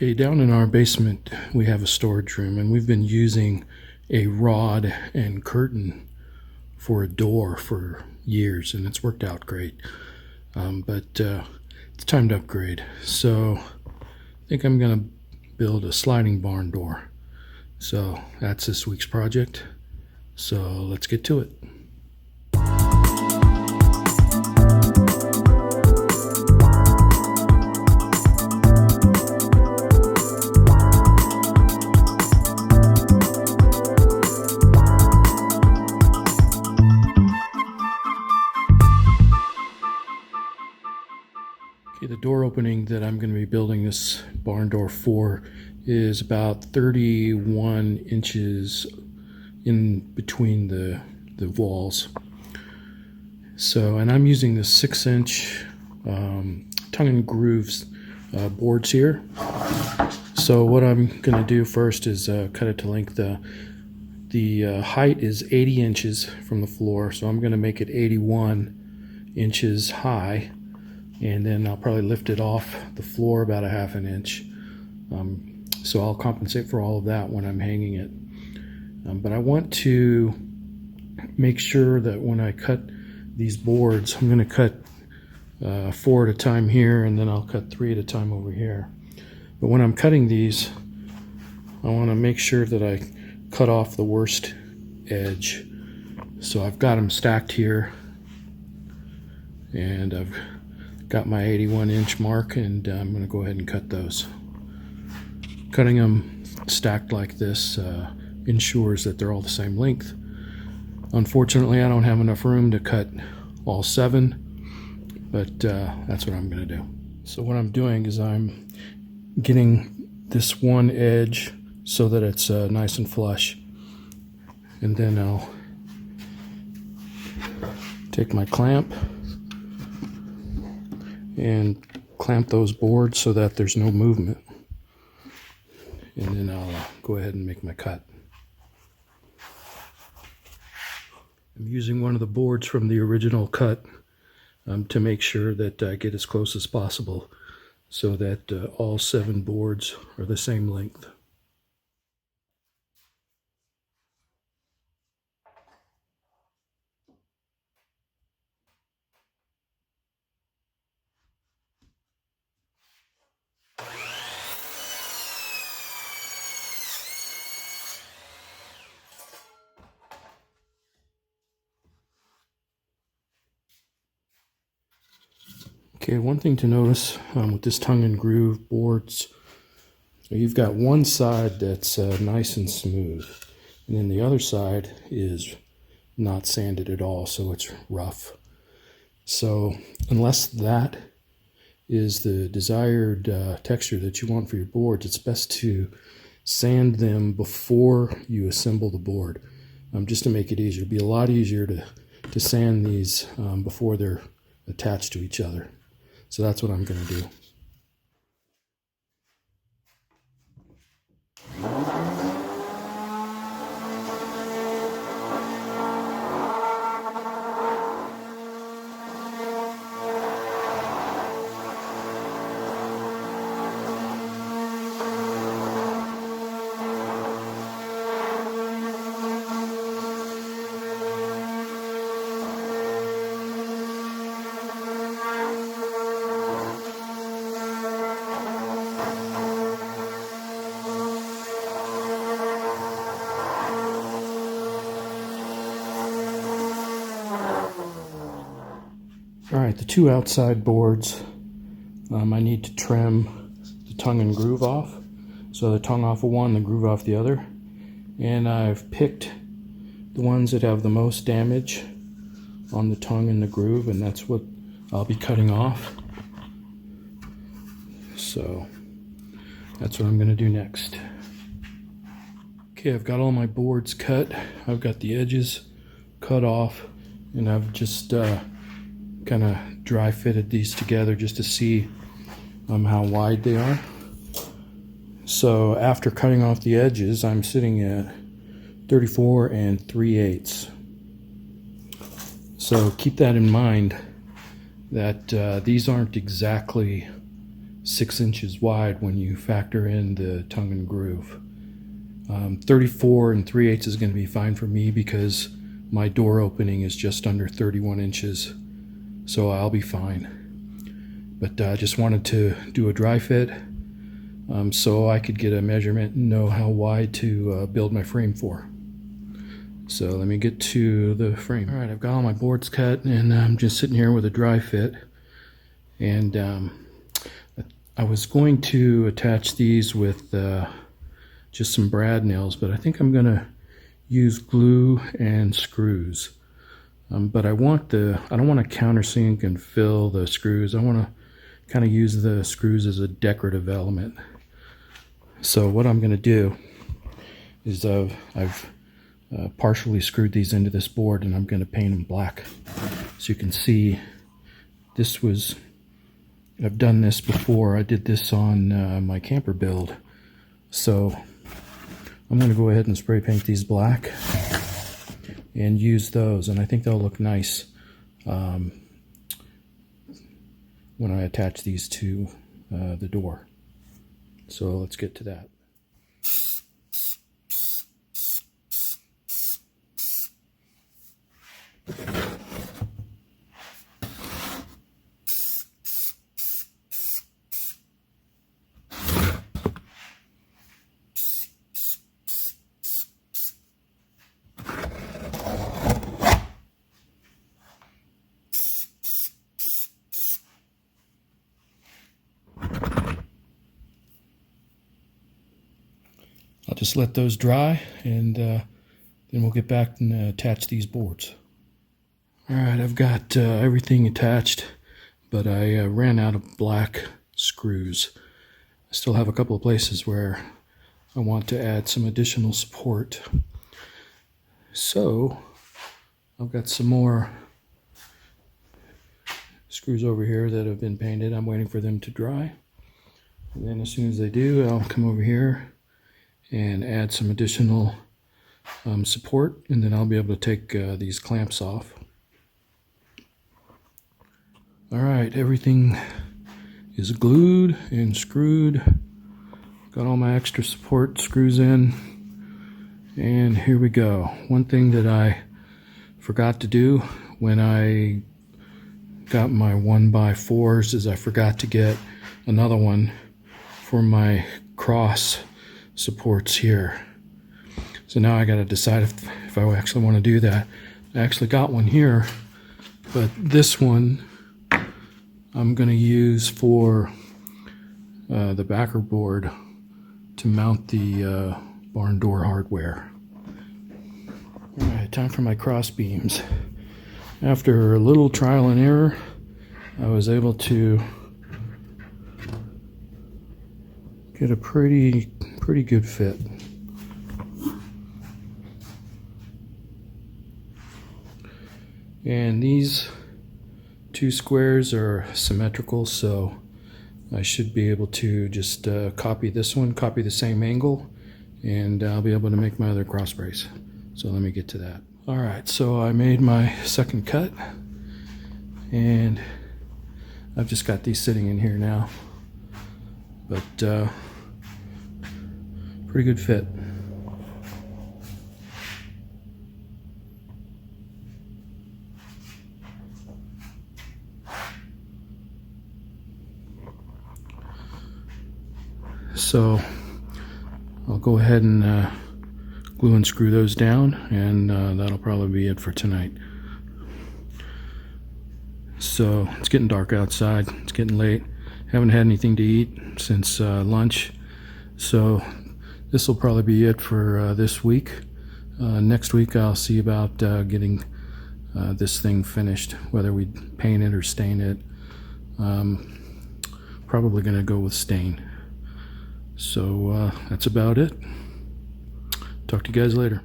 Okay, down in our basement we have a storage room, and we've been using a rod and curtain for a door for years, and it's worked out great. But it's time to upgrade. So I think I'm going to build a sliding barn door. So that's this week's project. So let's get to it. The door opening that I'm going to be building this barn door for is about 31 inches in between the walls. So, and I'm using the 6-inch tongue and grooves boards here. So what I'm going to do first is cut it to length. The height is 80 inches from the floor, so I'm going to make it 81 inches high. And then I'll probably lift it off the floor about a ½ an inch. So I'll compensate for all of that when I'm hanging it. But I want to make sure that when I cut these boards, I'm going to cut 4 at a time here, and then I'll cut 3 at a time over here. But when I'm cutting these, I want to make sure that I cut off the worst edge. So I've got them stacked here, and I've got my 81-inch mark, and I'm going to go ahead and cut those. Cutting them stacked like this ensures that they're all the same length. Unfortunately, I don't have enough room to cut all 7, but that's what I'm going to do. So what I'm doing is I'm getting this one edge so that it's nice and flush, and then I'll take my clamp and clamp those boards so that there's no movement, and then I'll go ahead and make my cut. I'm using one of the boards from the original cut to make sure that I get as close as possible so that all 7 boards are the same length. Okay, one thing to notice with this tongue and groove boards, you've got one side that's nice and smooth, and then the other side is not sanded at all, so it's rough. So unless that is the desired texture that you want for your boards, it's best to sand them before you assemble the board, just to make it easier. It'll be a lot easier to sand these before they're attached to each other. So that's what I'm going to do. Alright, the 2 outside boards, I need to trim the tongue and groove off. So the tongue off of one, the groove off the other. And I've picked the ones that have the most damage on the tongue and the groove, and that's what I'll be cutting off. So that's what I'm going to do next. Okay, I've got all my boards cut. I've got the edges cut off, and I've just kind of dry fitted these together just to see how wide they are. So after cutting off the edges, I'm sitting at 34 3/8. So keep that in mind, that these aren't exactly 6 inches wide when you factor in the tongue and groove. 34 3/8 is going to be fine for me because my door opening is just under 31 inches, so I'll be fine. But I just wanted to do a dry fit so I could get a measurement and know how wide to build my frame for. So let me get to the frame. All right, I've got all my boards cut and I'm just sitting here with a dry fit. And I was going to attach these with just some brad nails, but I think I'm going to use glue and screws. But I don't want to countersink and fill the screws. I want to kind of use the screws as a decorative element. So what I'm going to do is I've partially screwed these into this board, and I'm going to paint them black. So you can see I've done this before. I did this on my camper build. So I'm going to go ahead and spray paint these black and use those, and I think they'll look nice when I attach these to the door. So let's get to that. I'll just let those dry, and then we'll get back and attach these boards. Alright, I've got everything attached, but I ran out of black screws. I still have a couple of places where I want to add some additional support. So I've got some more screws over here that have been painted. I'm waiting for them to dry. And then as soon as they do, I'll come over here and add some additional support, and then I'll be able to take these clamps off. Alright, everything is glued and screwed. Got all my extra support screws in, and here we go. One thing that I forgot to do when I got my 1x4s is I forgot to get another one for my cross supports here. So now I got to decide if I actually want to do that. I actually got one here, but this one I'm going to use for the backer board to mount the barn door hardware. Alright, time for my cross beams. After a little trial and error, I was able to get a pretty good fit. And these two squares are symmetrical, so I should be able to just copy this one, copy the same angle, and I'll be able to make my other cross brace. So let me get to that. Alright, so I made my second cut, and I've just got these sitting in here now. But pretty good fit. So I'll go ahead and glue and screw those down, and that'll probably be it for tonight. So it's getting dark outside, it's getting late. Haven't had anything to eat since lunch, so this will probably be it for this week. Next week I'll see about getting this thing finished, whether we paint it or stain it. Probably going to go with stain. So that's about it. Talk to you guys later.